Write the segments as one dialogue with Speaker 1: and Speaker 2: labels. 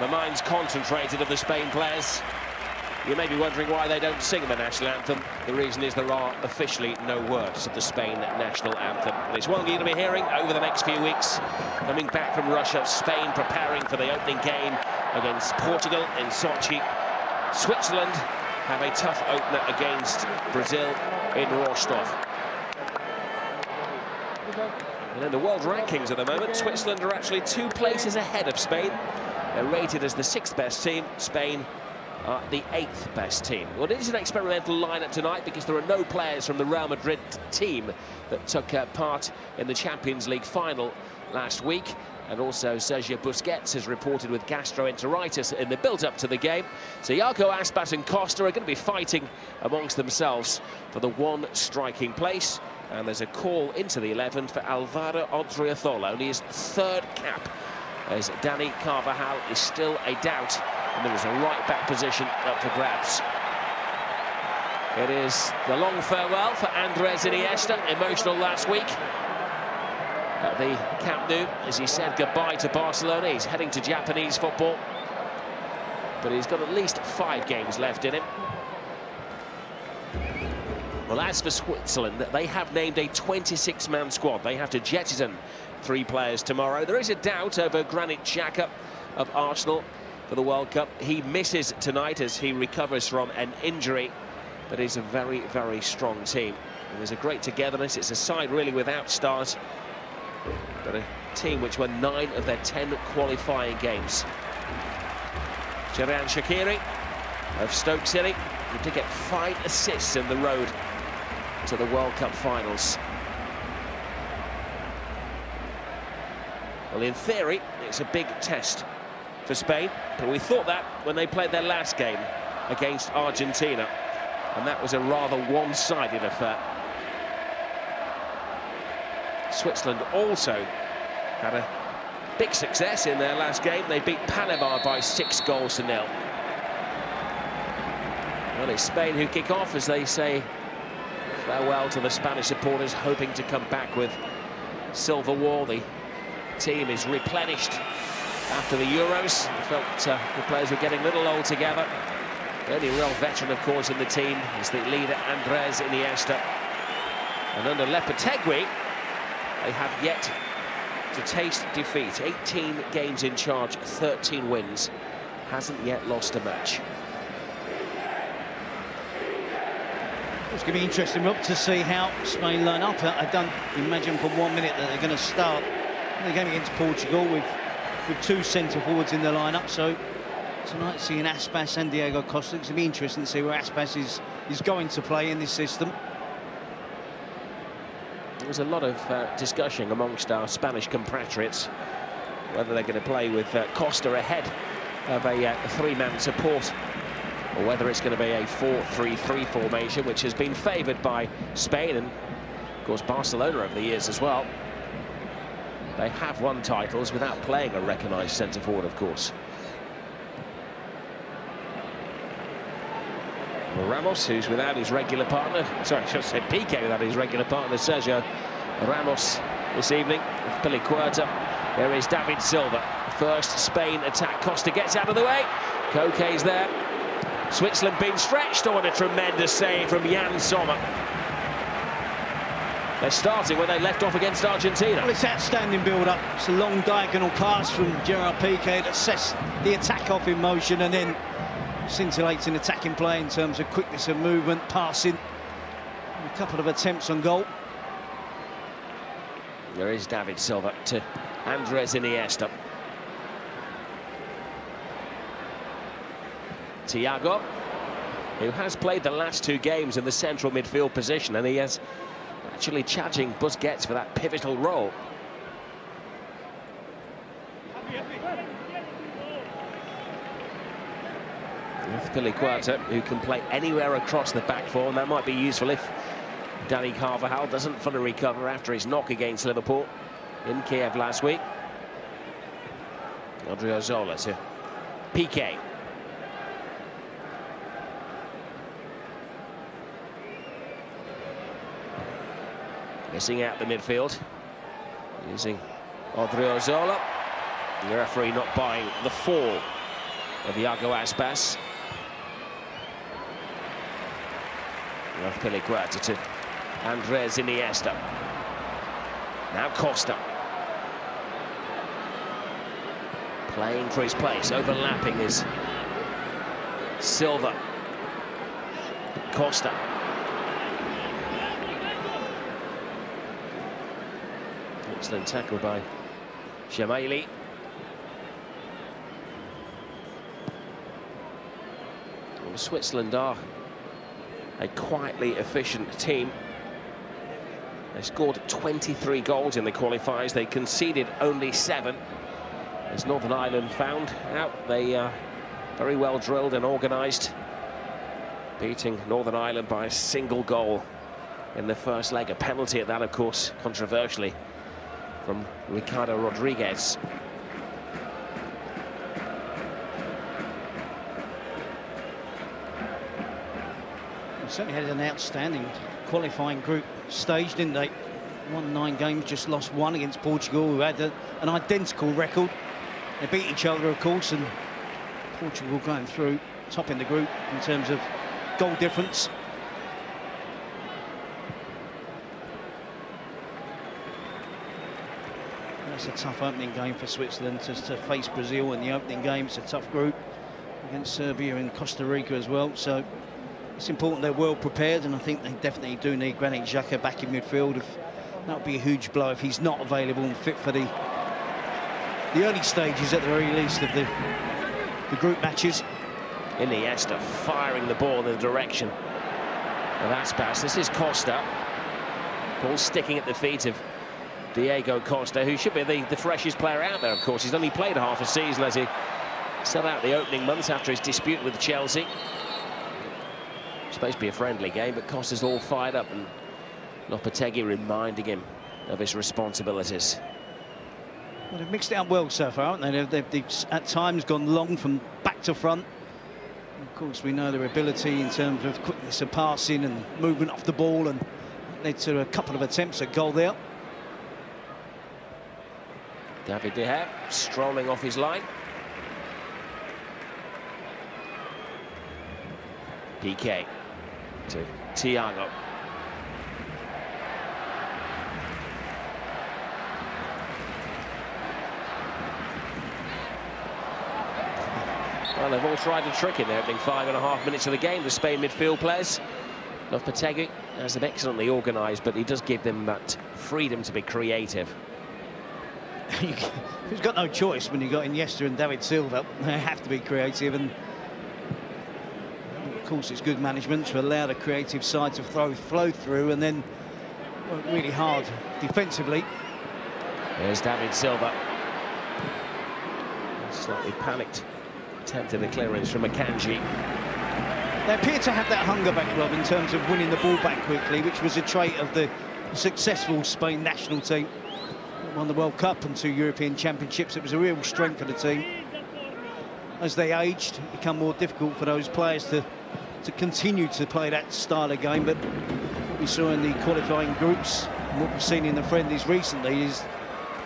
Speaker 1: the minds concentrated of the Spain players. You may be wondering why they don't sing the national anthem. The reason is there are officially no words of the Spain national anthem. And it's one you're going to be hearing over the next few weeks. Coming back from Russia, Spain preparing for the opening game against Portugal in Sochi. Switzerland have a tough opener against Brazil in Rostov. And in the world rankings at the moment, Switzerland are actually 2 places ahead of Spain. They're rated as the 6th best team. Spain are the 8th best team. Well, it is an experimental lineup tonight because there are no players from the Real Madrid team that took part in the Champions League final last week. And also Sergio Busquets is reported with gastroenteritis in the build-up to the game. So Iago Aspas and Costa are going to be fighting amongst themselves for the 1 striking place. And there's a call into the 11 for Alvaro Odriozola, only his 3rd cap, as Dani Carvajal is still a doubt, and there is a right-back position up for grabs. It is the long farewell for Andres Iniesta, emotional last week at the Camp Nou as he said goodbye to Barcelona. He's heading to Japanese football, but he's got at least 5 games left in him. Well, as for Switzerland, they have named a 26-man squad. They have to jettison 3 players tomorrow. There is a doubt over Granit Xhaka of Arsenal for the World Cup. He misses tonight as he recovers from an injury, but he's a very, very strong team. And there's a great togetherness. It's a side really without stars, but a team which won 9 of their 10 qualifying games. Xherdan Shaqiri of Stoke City, he did get 5 assists in the road to the World Cup finals. Well, in theory, it's a big test for Spain, but we thought that when they played their last game against Argentina, and that was a rather one-sided affair. Switzerland also had a big success in their last game. They beat Panama by 6-0. Well, it's Spain who kick off as they say farewell to the Spanish supporters, hoping to come back with silverware. The team is replenished after the Euros. I felt the players were getting a little old together. The only real veteran, of course, in the team is the leader, Andres Iniesta. And under Lopetegui, they have yet to taste defeat. 18 games in charge, 13 wins. Hasn't yet lost a match.
Speaker 2: It's going to be interesting, Rob, to see how Spain line up. I don't imagine for 1 minute that they're going to start the game against Portugal with 2 centre-forwards in the lineup. So tonight, seeing Aspas and Diego Costa, it's going to be interesting to see where Aspas is going to play in this system.
Speaker 1: There was a lot of discussion amongst our Spanish compatriots whether they're going to play with Costa ahead of a 3-man support, or whether it's going to be a 4-3-3 formation, which has been favoured by Spain and, of course, Barcelona over the years as well. They have won titles without playing a recognised centre-forward, of course. Well, Ramos, who's without his regular partner, sorry, I should say Piqué without his regular partner, Sergio Ramos, this evening with Piliqueta. There is David Silva. First Spain attack. Costa gets out of the way. Koke's there. Switzerland being stretched. Oh, and a tremendous save from Jan Sommer. They're starting where they left off against Argentina.
Speaker 2: Well, it's outstanding build-up. It's a long diagonal pass from Gerard Piqué that sets the attack off in motion, and then scintillating attacking play in terms of quickness of movement, passing. A couple of attempts on goal.
Speaker 1: There is David Silva to Andres Iniesta. Thiago, who has played the last 2 games in the central midfield position, and he is actually charging Busquets for that pivotal role. With Piliqueta, who can play anywhere across the back four, and that might be useful if Dani Carvajal doesn't fully recover after his knock against Liverpool in Kiev last week. Odriozola to Piqué. Missing out the midfield, using Odriozola. The referee not buying the fall of Iago Aspas. Piliqueta to Andres Iniesta. Now Costa. Playing for his place, overlapping is Silva. Costa. Excellent tackle by Shamaili. Well, Switzerland are a quietly efficient team. They scored 23 goals in the qualifiers. They conceded only 7. As Northern Ireland found out, they are very well drilled and organised, beating Northern Ireland by a single goal in the first leg. A penalty at that, of course, controversially, from Ricardo Rodriguez.
Speaker 2: Certainly had an outstanding qualifying group stage, didn't they? Won 9 games, just lost 1 against Portugal, who had an identical record. They beat each other, of course, and Portugal going through top in the group in terms of goal difference. That's a tough opening game for Switzerland to face Brazil in the opening game. It's a tough group against Serbia and Costa Rica as well. So it's important they're well prepared, and I think they definitely do need Granit Xhaka back in midfield. That would be a huge blow if he's not available and fit for the early stages, at the very least, of the group matches.
Speaker 1: Iniesta firing the ball in the direction of Aspas. This is Costa. Ball sticking at the feet of Diego Costa, who should be the freshest player out there, of course. He's only played half a season as he set out the opening months after his dispute with Chelsea. It's supposed to be a friendly game, but Costa's all fired up, and Lopetegui reminding him of his responsibilities.
Speaker 2: Well, they've mixed it up well so far, haven't they? They've at times gone long from back to front. And of course, we know their ability in terms of quickness of passing and movement off the ball, and led to a couple of attempts at goal there.
Speaker 1: David De Gea strolling off his line. PK to Thiago. Well, they've all tried a trick in the opening 5.5 minutes of the game, the Spain midfield players. Lopetegui has them excellently organised, but he does give them that freedom to be creative.
Speaker 2: He's got no choice when you've got Iniesta and David Silva. They have to be creative, and of course it's good management to allow the creative side to flow through and then work really hard defensively.
Speaker 1: There's David Silva. Slightly panicked attempt at a clearance from Akanji.
Speaker 2: They appear to have that hunger back, Rob, in terms of winning the ball back quickly, which was a trait of the successful Spain national team. Won the World Cup and 2 European Championships. It was a real strength for the team. As they aged, it became more difficult for those players to continue to play that style of game. But what we saw in the qualifying groups and what we've seen in the friendlies recently is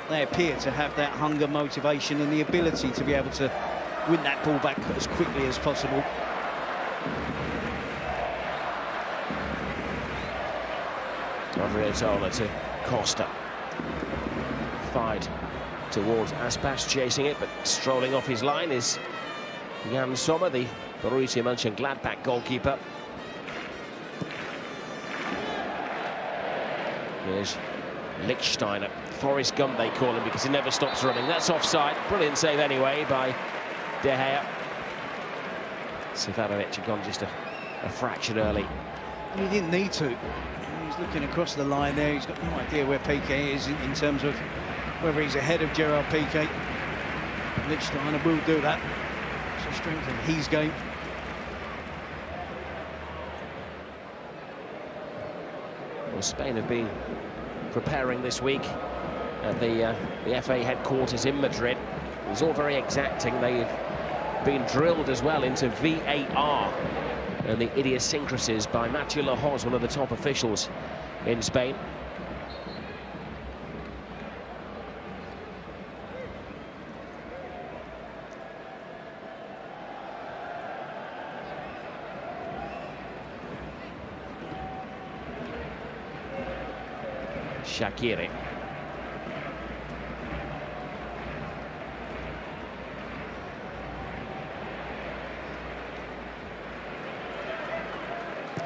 Speaker 2: they appear to have that hunger, motivation and the ability to be able to win that ball back as quickly as possible.
Speaker 1: Odriozola to Costa. Fired towards Aspas, chasing it, but strolling off his line is Jan Sommer, the Borussia Mönchengladbach goalkeeper. Here's Lichtsteiner. Forrest Gump, they call him, because he never stops running. That's offside. Brilliant save anyway by De Gea. Sivanovic had gone just a fraction early.
Speaker 2: And he didn't need to. He's looking across the line there. He's got no idea where Piqué is in terms of whether he's ahead of Gerard Piqué. Lichtsteiner will do that. It's a strength of his game.
Speaker 1: Well, Spain have been preparing this week at the FA headquarters in Madrid. It was all very exacting. They've been drilled as well into VAR and the idiosyncrasies by Mathieu Lahoz, one of the top officials in Spain. Shaqiri.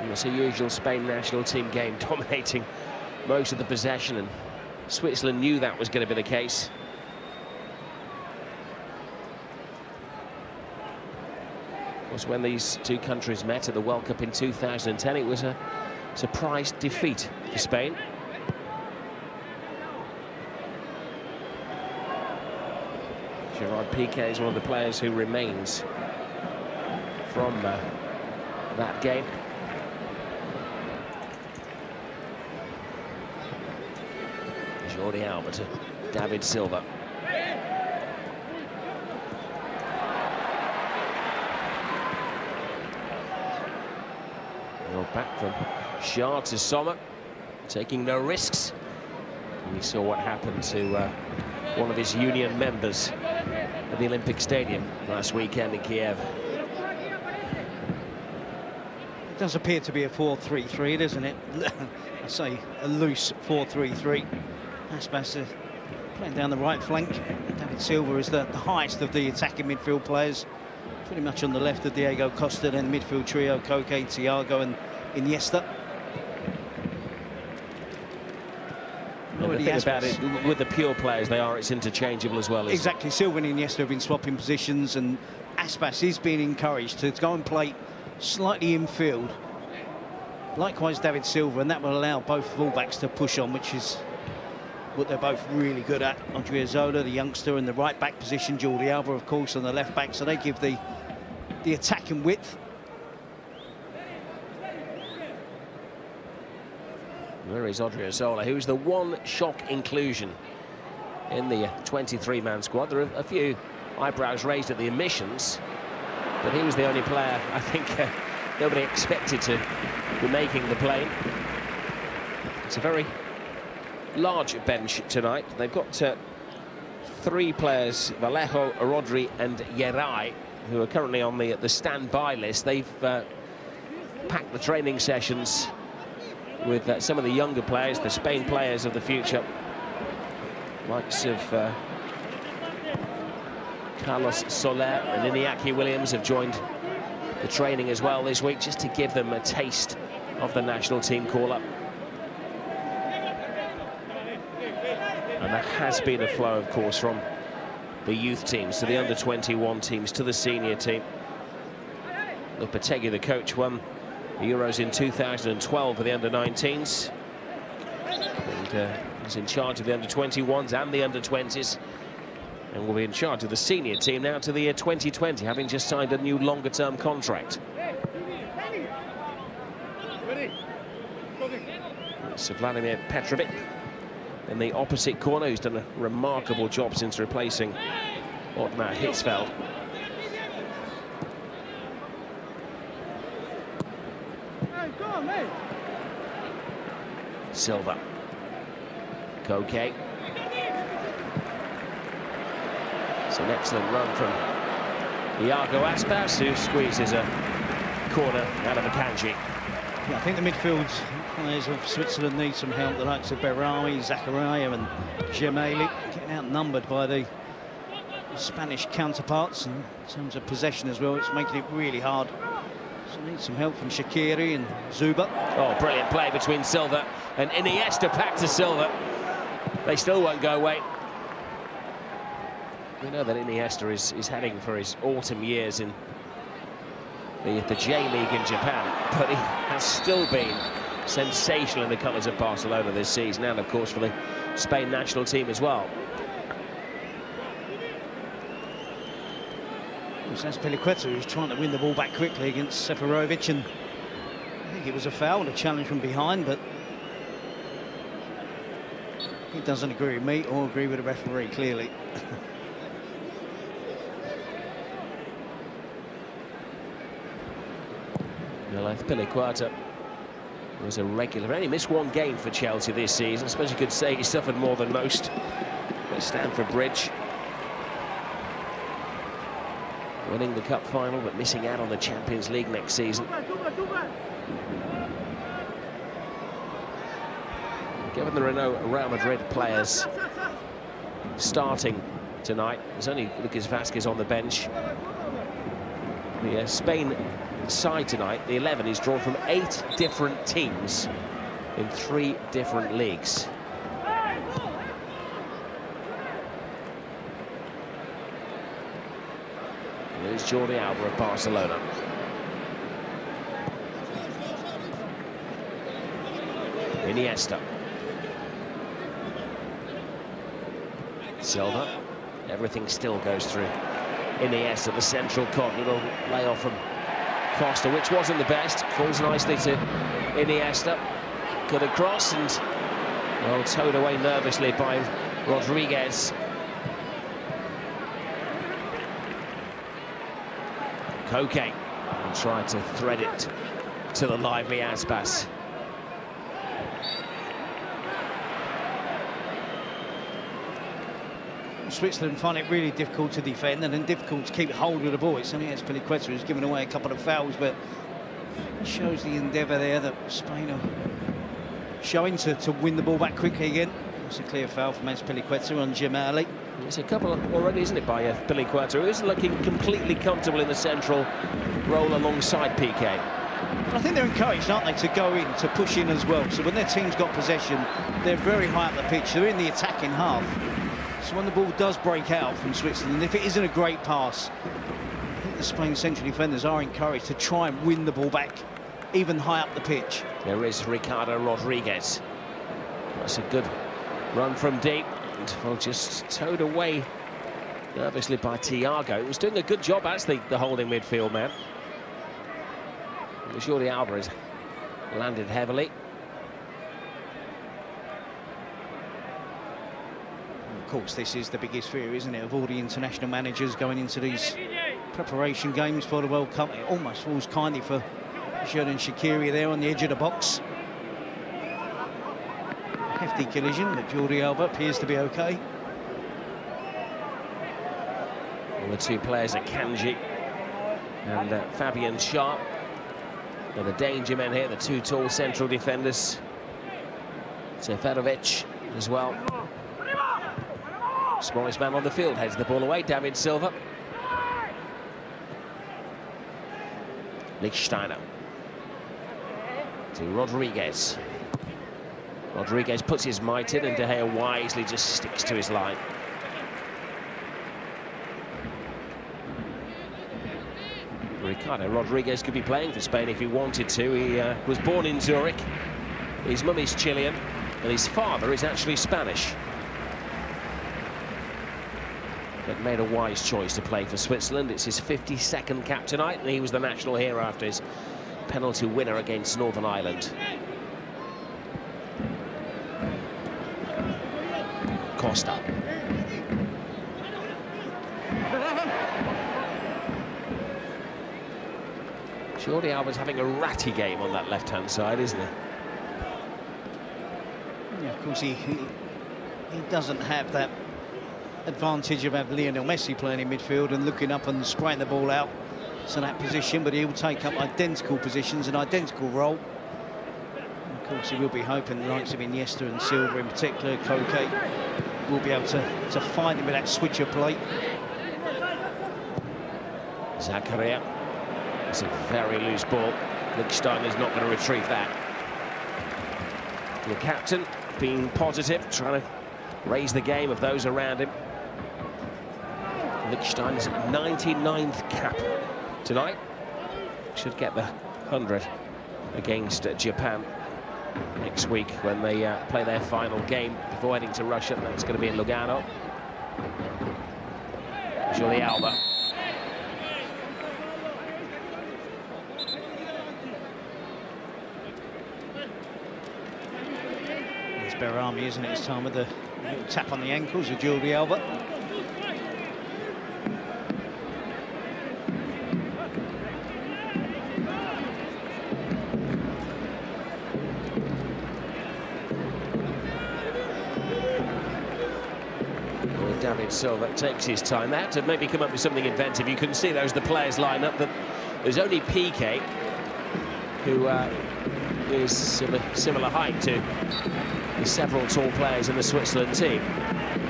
Speaker 1: It was a usual Spain national team game, dominating most of the possession, and Switzerland knew that was going to be the case. Of course, when these two countries met at the World Cup in 2010, it was a surprise defeat for Spain. Gerard Piqué is one of the players who remains from that game. Jordi Alba to David Silva. Well, back from Shah to Sommer, taking no risks. And we saw what happened to one of his union members at the Olympic Stadium last weekend in Kiev.
Speaker 2: It does appear to be a 4-3-3, doesn't it? I say a loose 4-3-3. Aspas playing down the right flank. David Silva is the highest of the attacking midfield players. Pretty much on the left of Diego Costa, then midfield trio, Koke, Thiago and Iniesta.
Speaker 1: The thing about it, with the pure players, it's interchangeable as well.
Speaker 2: Exactly, Silva and Iniesta have been swapping positions, and Aspas is being encouraged to go and play slightly infield. Likewise, David Silva, and that will allow both fullbacks to push on, which is what they're both really good at. Odriozola, the youngster, in the right-back position, Jordi Alba, of course, on the left-back, so they give the attacking width.
Speaker 1: Where is Odriozola, who's the one shock inclusion in the 23-man squad? There are a few eyebrows raised at the omissions, but he was the only player, I think, nobody expected to be making the plane. It's a very large bench tonight. They've got 3 players, Vallejo, Rodri and Yeray, who are currently on the standby list. They've packed the training sessions with some of the younger players, the Spain players of the future, likes of Carlos Soler and Iñaki Williams have joined the training as well this week, just to give them a taste of the national team call-up. And there has been a flow, of course, from the youth teams to the under-21 teams to the senior team. Lopetegui, the coach, won the Euros in 2012 for the under-19s. And he's in charge of the under-21s and the under-20s. And will be in charge of the senior team now to the year 2020, having just signed a new longer-term contract. So Vladimir Petrovic in the opposite corner, who's done a remarkable job since replacing Otmar Hitzfeld. Silva. Koke. It's an excellent run from Iago Aspas, who squeezes a corner out of Akanji.
Speaker 2: Yeah, I think the midfield players of Switzerland need some help. The likes of Berami, Zakaria and Gemelli getting outnumbered by the Spanish counterparts in terms of possession as well. It's making it really hard. So need some help from Shaqiri and Zuba. Oh,
Speaker 1: brilliant play between Silva and Iniesta. Back to Silva. They still won't go away. We know that Iniesta is heading for his autumn years in the J-League in Japan, but he has still been sensational in the colours of Barcelona this season, and of course for the Spain national team as well.
Speaker 2: That's Piliqueta, who's trying to win the ball back quickly against Seferovic, and I think it was a foul, a challenge from behind, but he doesn't agree with me or agree with the referee, clearly.
Speaker 1: Well, Piliqueta was a regular. Only missed one game for Chelsea this season. I suppose you could say he suffered more than most at Stamford Bridge. Winning the cup final, but missing out on the Champions League next season. Given there are no Real Madrid players starting tonight, there's only Lucas Vazquez on the bench. The Spain side tonight, the 11, is drawn from 8 different teams in 3 different leagues. There's Jordi Alba of Barcelona. Iniesta. Silva. Everything still goes through Iniesta, the central cog. Little layoff from Costa, which wasn't the best. Falls nicely to Iniesta. Good across and well towed away nervously by Rodriguez. Koke and tried to thread it to the lively Aspas.
Speaker 2: Switzerland find it really difficult to defend and then difficult to keep hold of the ball. It's only Azpilicueta who's given away a couple of fouls, but it shows the endeavour there that Spain are showing to win the ball back quickly again. It's a clear foul from Azpilicueta on Jamali.
Speaker 1: There's a couple already, isn't it, by Azpilicueta, who isn't looking completely comfortable in the central role alongside PK.
Speaker 2: I think they're encouraged, aren't they, to go in, to push in as well. So when their team's got possession, they're very high up the pitch. They're in the attacking half. So when the ball does break out from Switzerland, if it isn't a great pass, I think the Spain central defenders are encouraged to try and win the ball back, even high up the pitch.
Speaker 1: There is Ricardo Rodriguez. That's a good run from deep. And, well, just towed away nervously by Thiago. He was doing a good job as the holding midfield man. Jordi Alba has landed heavily.
Speaker 2: Of course, this is the biggest fear, isn't it, of all the international managers going into these preparation games for the World Cup. It almost falls kindly for Xherdan Shaqiri there on the edge of the box. Hefty collision, but Jordi Alba appears to be okay.
Speaker 1: Well, the 2 players are Kanji and Fabian Sharp. They're the danger men here, the 2 tall central defenders. Seferovic as well. Smallest man on the field heads the ball away. David Silva. Lichtsteiner to Rodriguez. Rodriguez puts his might in and De Gea wisely just sticks to his line. Ricardo Rodriguez could be playing for Spain if he wanted to. He was born in Zurich. His mum is Chilean and his father is actually Spanish. But made a wise choice to play for Switzerland. It's his 52nd cap tonight, and he was the national hero after his penalty winner against Northern Ireland. Costa. Jordi Alba's having a ratty game on that left-hand side, isn't he?
Speaker 2: Yeah, of course, he doesn't have that advantage of having Lionel Messi playing in midfield and looking up and spraying the ball out to that position, but he'll take up identical positions, an identical role. And of course, he will be hoping the likes of Iniesta and Silva in particular, Koke, will be able to find him with that switcher play.
Speaker 1: Zakaria. It's a very loose ball. Lichtsteiner is not going to retrieve that. The captain being positive, trying to raise the game of those around him. Lichtsteiner's 99th cap tonight. Should get the 100 against Japan next week when they play their final game before heading to Russia. That's going to be in Lugano. Jordi Alba.
Speaker 2: It's Berami, isn't it? It's time with the tap on the ankles of Jordi Alba.
Speaker 1: David Silva takes his time. They had to maybe come up with something inventive. You can see those the players line up. That there's only PK who is similar height to There's several tall players in the Switzerland team.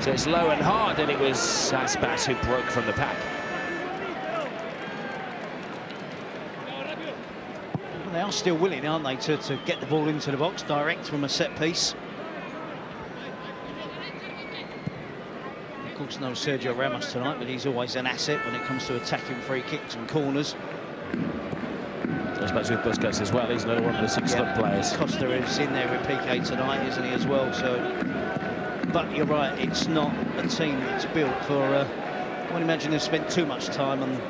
Speaker 1: So it's low and hard, and it was Aspas who broke from the pack.
Speaker 2: Well, they are still willing, aren't they, to get the ball into the box direct from a set piece. Of course, no Sergio Ramos tonight, but he's always an asset when it comes to attacking free kicks and corners.
Speaker 1: I suppose with Busquets as well, he's another one of the six-foot players.
Speaker 2: Costa is in there with Piqué tonight, isn't he, as well? So, but you're right, it's not a team that's built for. I won't imagine they've spent too much time on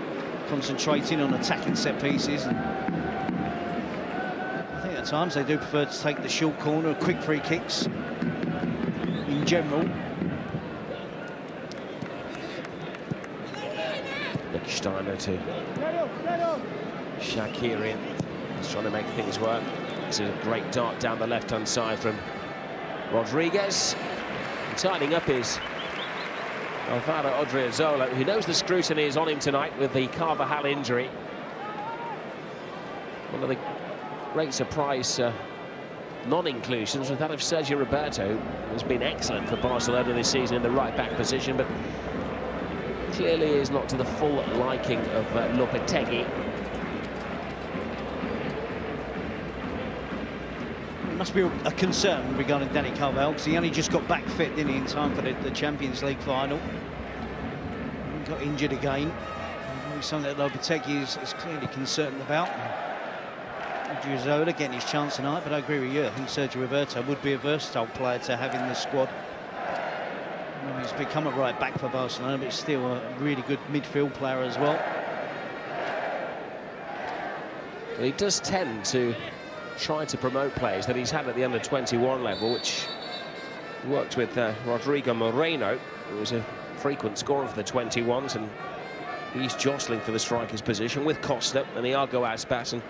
Speaker 2: concentrating on attacking set pieces. And I think at times they do prefer to take the short corner, quick free kicks. In general.
Speaker 1: Steiner to Shaqiri. He's trying to make things work. It's a great dart down the left-hand side from Rodriguez. And tightening up is Alvaro Odriozola, who knows the scrutiny is on him tonight with the Carvajal injury. One of the great surprise non-inclusions was that of Sergio Roberto, who has been excellent for Barcelona this season in the right-back position, but clearly is not to the full liking of Lopetegui.
Speaker 2: It must be a concern regarding Danny Carvajal, because he only just got back fit, didn't he, in time for the Champions League final. He got injured again. Something that Lopetegui is clearly concerned about. Odriozola getting his chance tonight, but I agree with you. I think Sergio Roberto would be a versatile player to have in the squad. He's become a right back for Barcelona, but he's still a really good midfield player as well.
Speaker 1: He does tend to try to promote players that he's had at the under-21 level, which worked with Rodrigo Moreno, who was a frequent scorer for the 21s, and he's jostling for the striker's position with Costa and Iago Aspas. And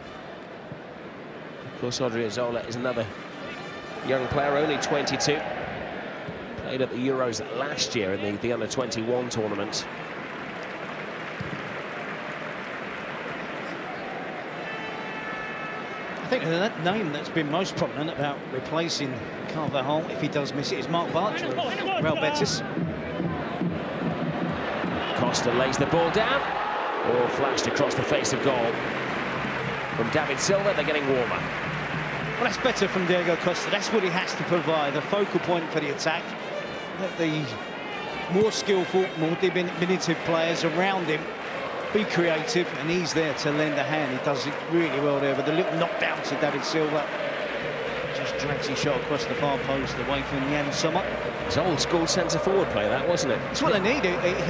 Speaker 1: of course, Odriozola is another young player, only 22. Played at the Euros last year in the under-21 tournament.
Speaker 2: I think the name that's been most prominent about replacing Carvajal, if he does miss it, is Marc Bartra of Real Betis.
Speaker 1: Costa lays the ball down, or flashed across the face of goal from David Silva. They're getting warmer.
Speaker 2: Well, that's better from Diego Costa. That's what he has to provide, a focal point for the attack. Let the more skillful, more diminutive players around him be creative, and he's there to lend a hand. He does it really well there with a little knockdown to David Silva. Just drags his shot across the far post away from Jan Sommer.
Speaker 1: It's old school centre-forward play, that, wasn't it?
Speaker 2: It's what they need.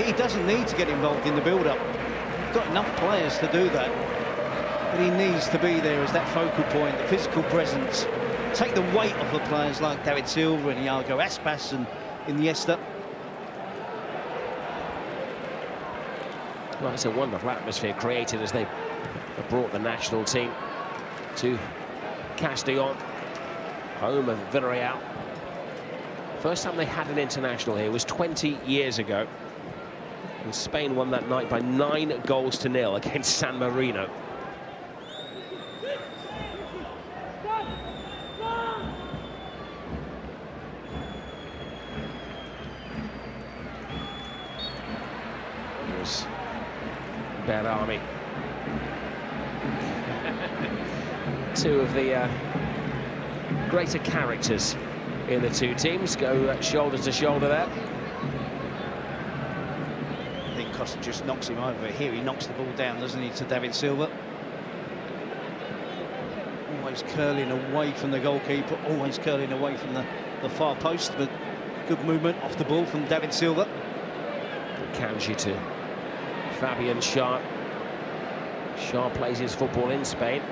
Speaker 2: He doesn't need to get involved in the build-up. He's got enough players to do that. But he needs to be there as that focal point, the physical presence. Take the weight off of players like David Silva and Iago Aspas and Iniesta.
Speaker 1: Well, it's a wonderful atmosphere created as they have brought the national team to Castellón, home of Villarreal. First time they had an international here was 20 years ago. And Spain won that night by 9-0 against San Marino. Berami. Two of the greater characters in the two teams go shoulder to shoulder there.
Speaker 2: I think Costa just knocks him over. Here he knocks the ball down, doesn't he, to David Silva. Always curling away from the goalkeeper, always curling away from the far post, but good movement off the ball from David Silva.
Speaker 1: Kanji to Fabian Schär. Schär plays his football in Spain.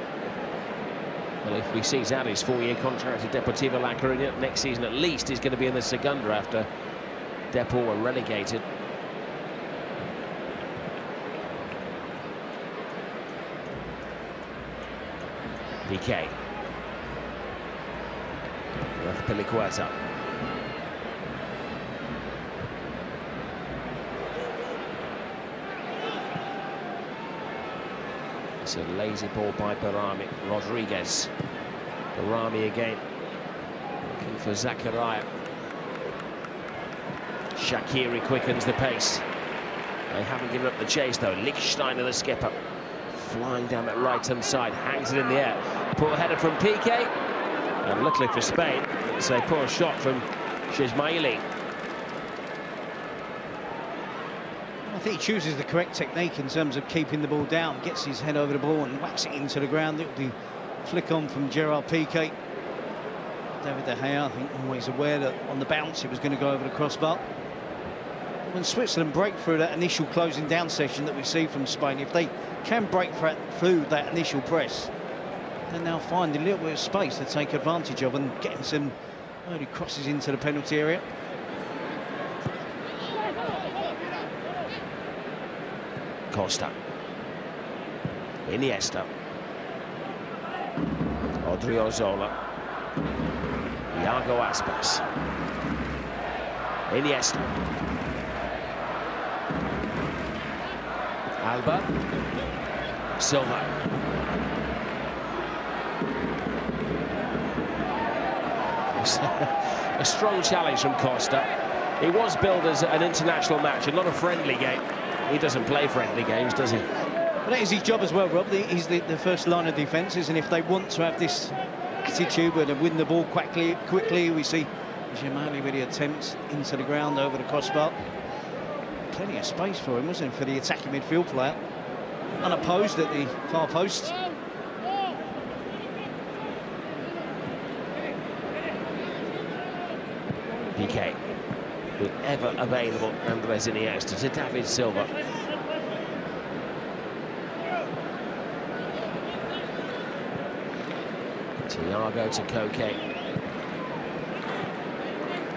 Speaker 1: Well, if he sees out his 4-year contract to Deportivo La Coruña, next season at least he's going to be in the Segunda after Depor were relegated. Piqué. With Pilicueta. It's a lazy ball by Berami. Rodriguez. Berami again. Looking for Zakaria. Shaqiri quickens the pace. They haven't given up the chase though. Lichtsteiner, the skipper, flying down that right-hand side, hangs it in the air. Poor header from Piqué, and luckily for Spain, it's a poor shot from Ismaili.
Speaker 2: I think he chooses the correct technique in terms of keeping the ball down, gets his head over the ball and whacks it into the ground. It'll be flick on from Gerard Piqué. David De Gea, I think, always aware that on the bounce it was going to go over the crossbar. When Switzerland break through that initial closing down session that we see from Spain, if they can break through that initial press, then they'll find a little bit of space to take advantage of and getting some early crosses into the penalty area.
Speaker 1: Costa, Iniesta, Odriozola, Iago Aspas, Iniesta, Alba, Silva, a strong challenge from Costa. It was billed as an international match and not a friendly game. He doesn't play friendly games, does he?
Speaker 2: Well, that is his job as well, Rob. He's the first line of defences, and if they want to have this attitude where they win the ball quickly, we see Ismaili with the attempt into the ground over the crossbar. Plenty of space for him, wasn't it, for the attacking midfield player? Unopposed at the far post.
Speaker 1: Piqué, with ever available Andres Iniesta to David Silva. Thiago to Koke.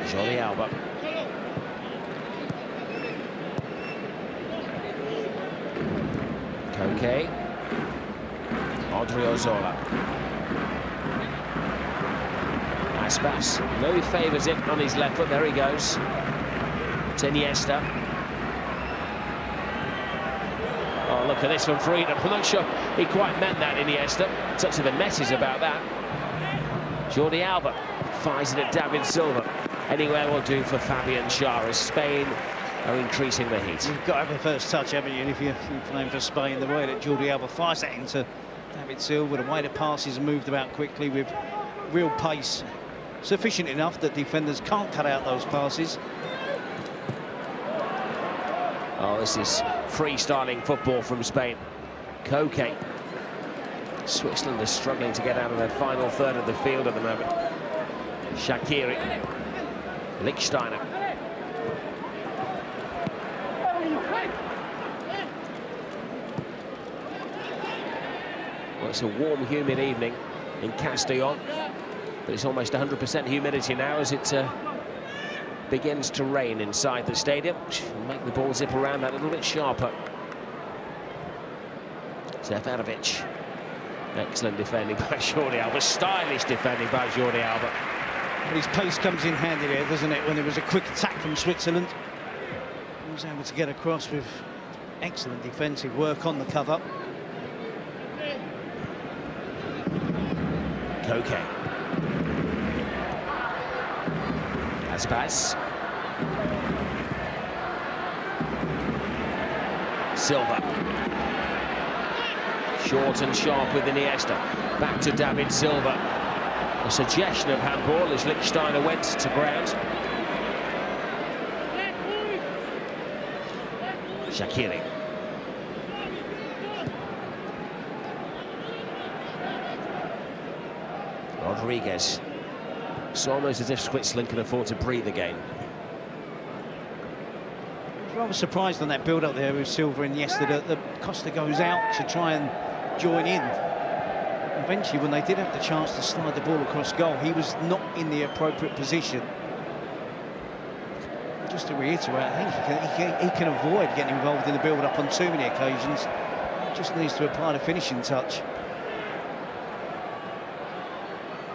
Speaker 1: Jordi Alba. Koke. Odriozola. Aspas, no, he favours it on his left foot. There he goes. It's Iniesta. Oh, look at this from freedom. I'm not sure he quite meant that, Iniesta. Touch of the messes about that. Jordi Alba fires it at David Silva. Anywhere will do for Fabian Schär as Spain are increasing the heat.
Speaker 2: You've got to have the first touch, haven't you? And if you're playing for Spain, the way that Jordi Alba fires that into David Silva, the way the passes are moved about quickly with real pace, sufficient enough that defenders can't cut out those passes.
Speaker 1: Oh, this is freestyling football from Spain. Koke. Switzerland is struggling to get out of their final third of the field at the moment. Shaqiri. Lichtsteiner. Well, it's a warm, humid evening in Castellón, but it's almost 100% humidity now as it begins to rain inside the stadium. Make the ball zip around that a little bit sharper. Seferovic. Excellent defending by Jordi Alba. Stylish defending by Jordi Alba.
Speaker 2: But his pace comes in handy there, doesn't it? When there was a quick attack from Switzerland, he was able to get across with excellent defensive work on the cover.
Speaker 1: Koke. Aspas. Silva. Short and sharp with Iniesta. Back to David Silva. A suggestion of handball as Lichtsteiner went to ground. Shaqiri. Rodriguez. It's almost as if Switzerland can afford to breathe again.
Speaker 2: I was rather surprised on that build-up there with Silva and Iniesta that Costa goes out to try and join in. Eventually, when they did have the chance to slide the ball across goal, he was not in the appropriate position. Just to reiterate, I think he can avoid getting involved in the build-up on too many occasions. Just needs to apply the finishing touch.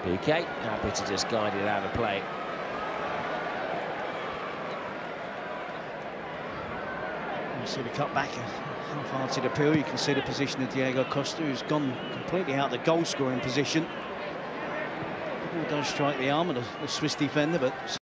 Speaker 1: Piqué happy to just guide it out of play.
Speaker 2: You see the cut back, a half-hearted appeal. You can see the position of Diego Costa, who's gone completely out the goal-scoring position. Ball does strike the arm of the Swiss defender, but